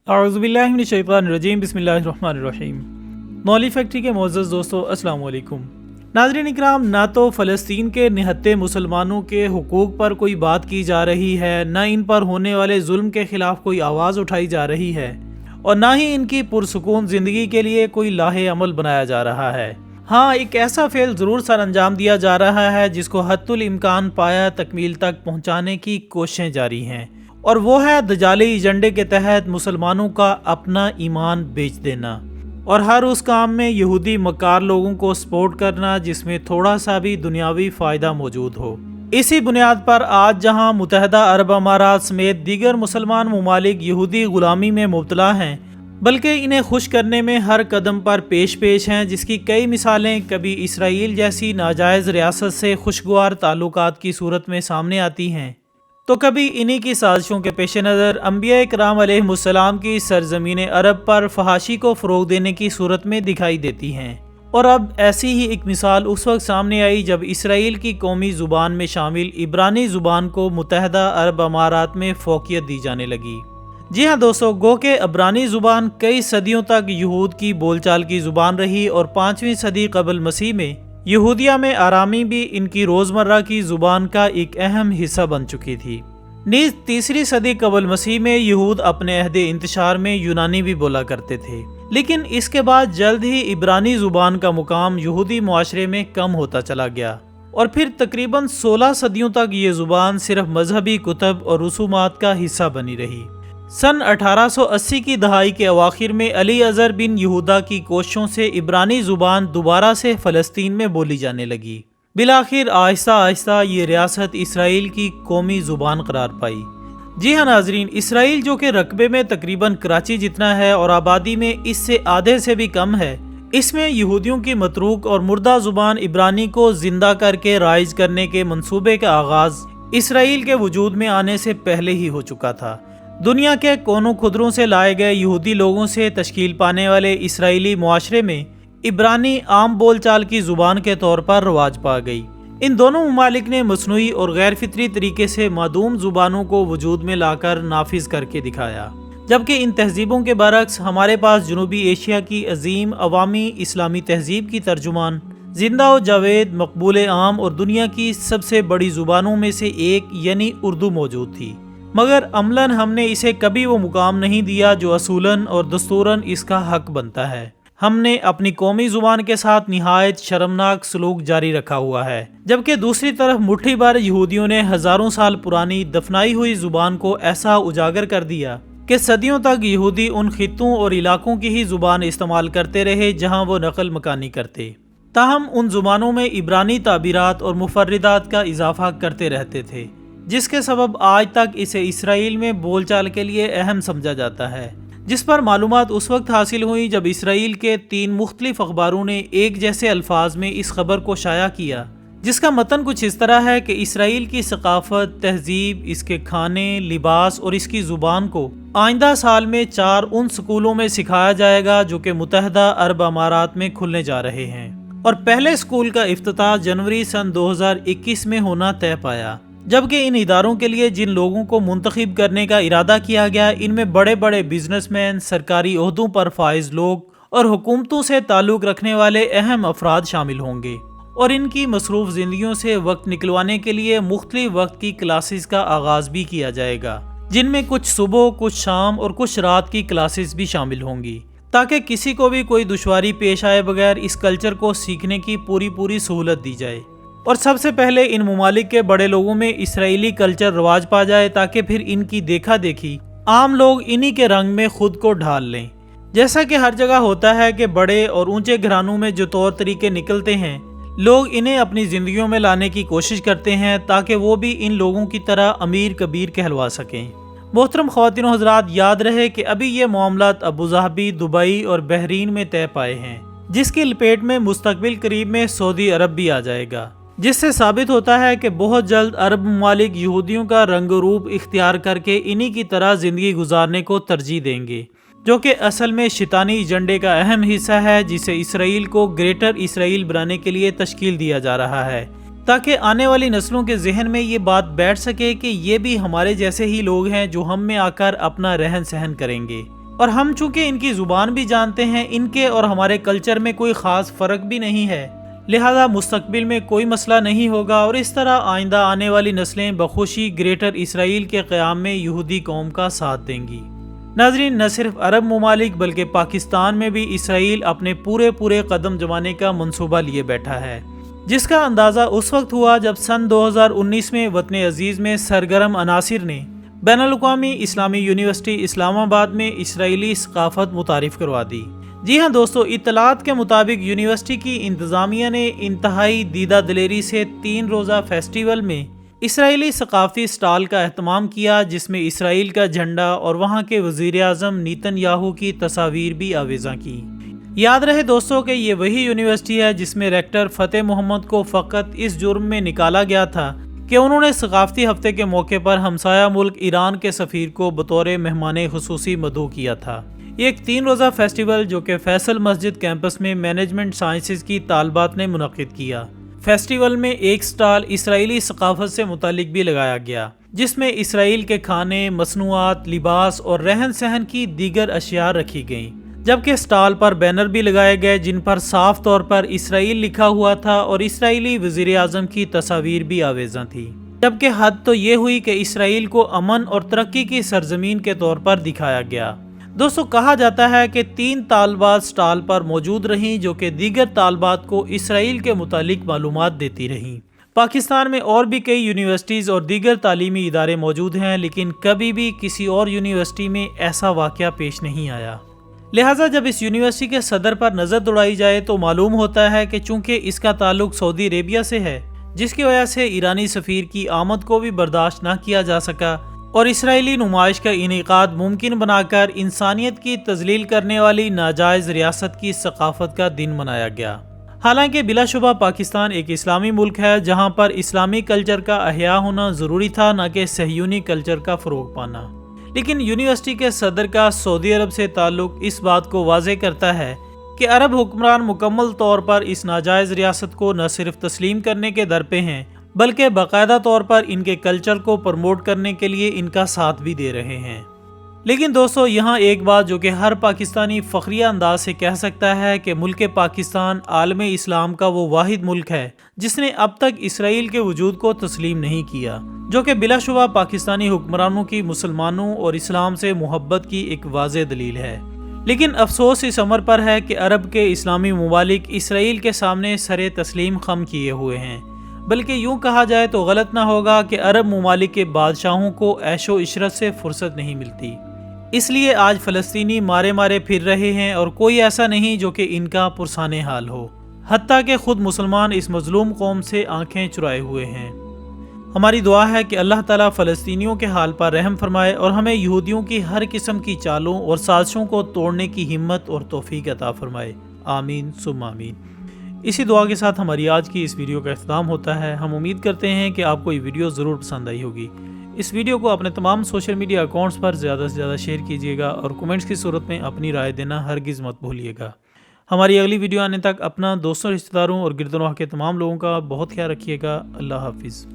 اعوذ باللہ من الشیطان الرجیم، بسم اللہ الرحمن الرحیم۔ نولی فیکٹری کے معزز دوستو، السلام علیکم۔ ناظرین اکرام، نہ تو فلسطین کے نہتے مسلمانوں کے حقوق پر کوئی بات کی جا رہی ہے، نہ ان پر ہونے والے ظلم کے خلاف کوئی آواز اٹھائی جا رہی ہے، اور نہ ہی ان کی پرسکون زندگی کے لیے کوئی لاہ عمل بنایا جا رہا ہے۔ ہاں، ایک ایسا فعل ضرور سر انجام دیا جا رہا ہے جس کو حتی الامکان پایا تکمیل تک پہنچانے کی کوششیں جاری ہیں، اور وہ ہے دجالی ایجنڈے کے تحت مسلمانوں کا اپنا ایمان بیچ دینا، اور ہر اس کام میں یہودی مکار لوگوں کو سپورٹ کرنا جس میں تھوڑا سا بھی دنیاوی فائدہ موجود ہو۔ اسی بنیاد پر آج جہاں متحدہ عرب امارات سمیت دیگر مسلمان ممالک یہودی غلامی میں مبتلا ہیں، بلکہ انہیں خوش کرنے میں ہر قدم پر پیش ہیں، جس کی کئی مثالیں کبھی اسرائیل جیسی ناجائز ریاست سے خوشگوار تعلقات کی صورت میں سامنے آتی ہیں، تو کبھی انہی کی سازشوں کے پیش نظر انبیاء کرام علیہم السلام کی سرزمین عرب پر فحاشی کو فروغ دینے کی صورت میں دکھائی دیتی ہیں۔ اور اب ایسی ہی ایک مثال اس وقت سامنے آئی جب اسرائیل کی قومی زبان میں شامل عبرانی زبان کو متحدہ عرب امارات میں فوقیت دی جانے لگی۔ جی ہاں دوستو، گو کہ عبرانی زبان کئی صدیوں تک یہود کی بول چال کی زبان رہی، اور 5ویں صدی قبل مسیح میں یہودیہ میں آرامی بھی ان کی روزمرہ کی زبان کا ایک اہم حصہ بن چکی تھی۔ نیز 3 صدی قبل مسیح میں یہود اپنے عہد انتشار میں یونانی بھی بولا کرتے تھے، لیکن اس کے بعد جلد ہی عبرانی زبان کا مقام یہودی معاشرے میں کم ہوتا چلا گیا، اور پھر تقریباً 16 صدیوں تک یہ زبان صرف مذہبی کتب اور رسومات کا حصہ بنی رہی۔ سن 1880 کی دہائی کے اواخر میں علی اظہر بن یہودا کی کوششوں سے عبرانی زبان دوبارہ سے فلسطین میں بولی جانے لگی۔ بالآخر آہستہ آہستہ یہ ریاست اسرائیل کی قومی زبان قرار پائی۔ جی ہاں ناظرین، اسرائیل جو کہ رقبے میں تقریباً کراچی جتنا ہے اور آبادی میں اس سے آدھے سے بھی کم ہے، اس میں یہودیوں کی متروک اور مردہ زبان عبرانی کو زندہ کر کے رائج کرنے کے منصوبے کا آغاز اسرائیل کے وجود میں آنے سے پہلے ہی ہو چکا تھا۔ دنیا کے کونوں خدروں سے لائے گئے یہودی لوگوں سے تشکیل پانے والے اسرائیلی معاشرے میں عبرانی عام بول چال کی زبان کے طور پر رواج پا گئی۔ ان دونوں ممالک نے مصنوعی اور غیر فطری طریقے سے معدوم زبانوں کو وجود میں لا کر نافذ کر کے دکھایا، جبکہ ان تہذیبوں کے برعکس ہمارے پاس جنوبی ایشیا کی عظیم عوامی اسلامی تہذیب کی ترجمان، زندہ و جاوید، مقبول عام اور دنیا کی سب سے بڑی زبانوں میں سے ایک یعنی اردو موجود تھی، مگر عملاً ہم نے اسے کبھی وہ مقام نہیں دیا جو اصولاً اور دستوراً اس کا حق بنتا ہے۔ ہم نے اپنی قومی زبان کے ساتھ نہایت شرمناک سلوک جاری رکھا ہوا ہے، جبکہ دوسری طرف مٹھی بھر یہودیوں نے ہزاروں سال پرانی دفنائی ہوئی زبان کو ایسا اجاگر کر دیا کہ صدیوں تک یہودی ان خطوں اور علاقوں کی ہی زبان استعمال کرتے رہے جہاں وہ نقل مکانی کرتے، تاہم ان زبانوں میں عبرانی تعبیرات اور مفردات کا اضافہ کرتے رہتے تھے، جس کے سبب آج تک اسے اسرائیل میں بول چال کے لیے اہم سمجھا جاتا ہے، جس پر معلومات اس وقت حاصل ہوئی جب اسرائیل کے 3 مختلف اخباروں نے ایک جیسے الفاظ میں اس خبر کو شائع کیا، جس کا متن کچھ اس طرح ہے کہ اسرائیل کی ثقافت، تہذیب، اس کے کھانے، لباس اور اس کی زبان کو آئندہ سال میں 4 ان سکولوں میں سکھایا جائے گا جو کہ متحدہ عرب امارات میں کھلنے جا رہے ہیں، اور پہلے سکول کا افتتاح جنوری سن 2021 میں ہونا طے پایا، جبکہ ان اداروں کے لیے جن لوگوں کو منتخب کرنے کا ارادہ کیا گیا ان میں بڑے بڑے بزنس مین، سرکاری عہدوں پر فائز لوگ اور حکومتوں سے تعلق رکھنے والے اہم افراد شامل ہوں گے، اور ان کی مصروف زندگیوں سے وقت نکلوانے کے لیے مختلف وقت کی کلاسز کا آغاز بھی کیا جائے گا، جن میں کچھ صبح، کچھ شام اور کچھ رات کی کلاسز بھی شامل ہوں گی، تاکہ کسی کو بھی کوئی دشواری پیش آئے بغیر اس کلچر کو سیکھنے کی پوری سہولت دی جائے، اور سب سے پہلے ان ممالک کے بڑے لوگوں میں اسرائیلی کلچر رواج پا جائے تاکہ پھر ان کی دیکھا دیکھی عام لوگ انہی کے رنگ میں خود کو ڈھال لیں۔ جیسا کہ ہر جگہ ہوتا ہے کہ بڑے اور اونچے گھرانوں میں جو طور طریقے نکلتے ہیں، لوگ انہیں اپنی زندگیوں میں لانے کی کوشش کرتے ہیں تاکہ وہ بھی ان لوگوں کی طرح امیر کبیر کہلوا سکیں۔ محترم خواتین و حضرات، یاد رہے کہ ابھی یہ معاملات ابوظہبی، دبئی اور بحرین میں طے پائے ہیں، جس کی لپیٹ میں مستقبل قریب میں سعودی عرب بھی آ جائے گا، جس سے ثابت ہوتا ہے کہ بہت جلد عرب ممالک یہودیوں کا رنگ و روپ اختیار کر کے انہی کی طرح زندگی گزارنے کو ترجیح دیں گے، جو کہ اصل میں شیطانی ایجنڈے کا اہم حصہ ہے جسے اسرائیل کو گریٹر اسرائیل بنانے کے لیے تشکیل دیا جا رہا ہے، تاکہ آنے والی نسلوں کے ذہن میں یہ بات بیٹھ سکے کہ یہ بھی ہمارے جیسے ہی لوگ ہیں جو ہم میں آ کر اپنا رہن سہن کریں گے۔ اور ہم چونکہ ان کی زبان بھی جانتے ہیں، ان کے اور ہمارے کلچر میں کوئی خاص فرق بھی نہیں ہے، لہذا مستقبل میں کوئی مسئلہ نہیں ہوگا، اور اس طرح آئندہ آنے والی نسلیں بخوشی گریٹر اسرائیل کے قیام میں یہودی قوم کا ساتھ دیں گی۔ ناظرین، نہ صرف عرب ممالک بلکہ پاکستان میں بھی اسرائیل اپنے پورے قدم جمانے کا منصوبہ لیے بیٹھا ہے، جس کا اندازہ اس وقت ہوا جب سن 2019 میں وطن عزیز میں سرگرم عناصر نے بین الاقوامی اسلامی یونیورسٹی اسلام آباد میں اسرائیلی ثقافت متعارف کروا دی۔ جی ہاں دوستو، اطلاعات کے مطابق یونیورسٹی کی انتظامیہ نے انتہائی دیدہ دلیری سے 3 روزہ فیسٹیول میں اسرائیلی ثقافتی سٹال کا اہتمام کیا، جس میں اسرائیل کا جھنڈا اور وہاں کے وزیر اعظم نیتن یاہو کی تصاویر بھی آویزاں کی۔ یاد رہے دوستو کہ یہ وہی یونیورسٹی ہے جس میں ریکٹر فتح محمد کو فقط اس جرم میں نکالا گیا تھا کہ انہوں نے ثقافتی ہفتے کے موقع پر ہمسایہ ملک ایران کے سفیر کو بطور مہمان خصوصی مدعو کیا تھا۔ یہ ایک 3 روزہ فیسٹیول جو کہ فیصل مسجد کیمپس میں مینجمنٹ سائنسز کی طالبات نے منعقد کیا۔ فیسٹیول میں ایک سٹال اسرائیلی ثقافت سے متعلق بھی لگایا گیا، جس میں اسرائیل کے کھانے، مصنوعات، لباس اور رہن سہن کی دیگر اشیاء رکھی گئیں، جبکہ سٹال پر بینر بھی لگائے گئے جن پر صاف طور پر اسرائیل لکھا ہوا تھا اور اسرائیلی وزیر اعظم کی تصاویر بھی آویزاں تھی۔ جبکہ حد تو یہ ہوئی کہ اسرائیل کو امن اور ترقی کی سرزمین کے طور پر دکھایا گیا۔ دوستو، کہا جاتا ہے کہ 3 طالبات سٹال پر موجود رہیں جو کہ دیگر طالبات کو اسرائیل کے متعلق معلومات دیتی رہیں۔ پاکستان میں اور بھی کئی یونیورسٹیز اور دیگر تعلیمی ادارے موجود ہیں، لیکن کبھی بھی کسی اور یونیورسٹی میں ایسا واقعہ پیش نہیں آیا۔ لہٰذا جب اس یونیورسٹی کے صدر پر نظر دوڑائی جائے تو معلوم ہوتا ہے کہ چونکہ اس کا تعلق سعودی عربیہ سے ہے، جس کی وجہ سے ایرانی سفیر کی آمد کو بھی برداشت نہ کیا جا سکا اور اسرائیلی نمائش کا انعقاد ممکن بنا کر انسانیت کی تذلیل کرنے والی ناجائز ریاست کی ثقافت کا دن منایا گیا۔ حالانکہ بلا شبہ پاکستان ایک اسلامی ملک ہے جہاں پر اسلامی کلچر کا احیاء ہونا ضروری تھا، نہ کہ صہیونی کلچر کا فروغ پانا، لیکن یونیورسٹی کے صدر کا سعودی عرب سے تعلق اس بات کو واضح کرتا ہے کہ عرب حکمران مکمل طور پر اس ناجائز ریاست کو نہ صرف تسلیم کرنے کے درپے ہیں بلکہ باقاعدہ طور پر ان کے کلچر کو پروموٹ کرنے کے لیے ان کا ساتھ بھی دے رہے ہیں۔ لیکن دوستو، یہاں ایک بات جو کہ ہر پاکستانی فخریہ انداز سے کہہ سکتا ہے کہ ملک پاکستان عالم اسلام کا وہ واحد ملک ہے جس نے اب تک اسرائیل کے وجود کو تسلیم نہیں کیا، جو کہ بلا شبہ پاکستانی حکمرانوں کی مسلمانوں اور اسلام سے محبت کی ایک واضح دلیل ہے۔ لیکن افسوس اس امر پر ہے کہ عرب کے اسلامی ممالک اسرائیل کے سامنے سر تسلیم خم کیے ہوئے ہیں، بلکہ یوں کہا جائے تو غلط نہ ہوگا کہ عرب ممالک کے بادشاہوں کو عیش و عشرت سے فرصت نہیں ملتی، اس لیے آج فلسطینی مارے پھر رہے ہیں اور کوئی ایسا نہیں جو کہ ان کا پرسان حال ہو، حتیٰ کہ خود مسلمان اس مظلوم قوم سے آنکھیں چرائے ہوئے ہیں۔ ہماری دعا ہے کہ اللہ تعالیٰ فلسطینیوں کے حال پر رحم فرمائے اور ہمیں یہودیوں کی ہر قسم کی چالوں اور سازشوں کو توڑنے کی ہمت اور توفیق عطا فرمائے، آمین ثم آمین۔ اسی دعا کے ساتھ ہماری آج کی اس ویڈیو کا اختتام ہوتا ہے۔ ہم امید کرتے ہیں کہ آپ کو یہ ویڈیو ضرور پسند آئی ہوگی۔ اس ویڈیو کو اپنے تمام سوشل میڈیا اکاؤنٹس پر زیادہ سے زیادہ شیئر کیجیے گا اور کومنٹس کی صورت میں اپنی رائے دینا ہرگز مت بھولیے گا۔ ہماری اگلی ویڈیو آنے تک اپنا دوستوں، رشتہ داروں اور گرد و نواح کے تمام لوگوں کا بہت خیال رکھیے گا۔ اللہ حافظ۔